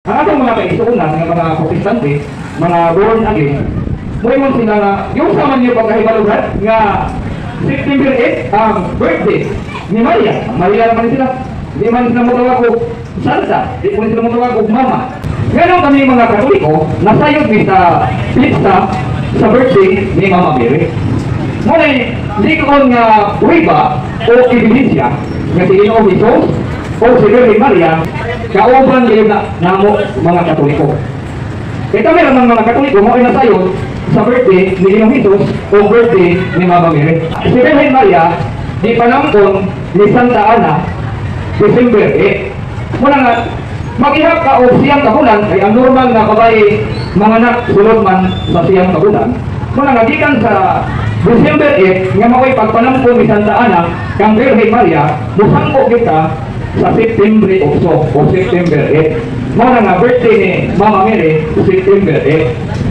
Ang atong mga kaisuunan, ng mga protestante, mga born again, mo sila na, yung sa man yung pagkahibalugan, nga September 8, ang birthday ni Maria. Maria naman sila. Di man sila mo tawag ko salsa, di man sila mo tawag ko mama. Ganon kami mga Katoliko, nasayod ni sa pizza sa birthday ni Mama Mary. Ngunit, di ko nga wiba o ebidensya nga si Ginoo Jesus o si Virgin Maria kauban din na namo mga Katoliko. Ito meron mga Katoliko mo ay nasayod sa birthday ni Ginoo Jesus o birthday ni Mama Mary. Si Virgin Maria di panangkon ni Santa Ana December 8. Muna nga, mag-ihap ka o siyang kabulan ay ang normal na babae mga anak sulod man sa siyang kabulan. Muna nga, gikan sa December 8, nga mako'y pagpanangkon ni Santa Ana kang Virgin Maria, musangko kita sa September 8 o September 8. Muna nga, birthday ni Mama Mary, September 8.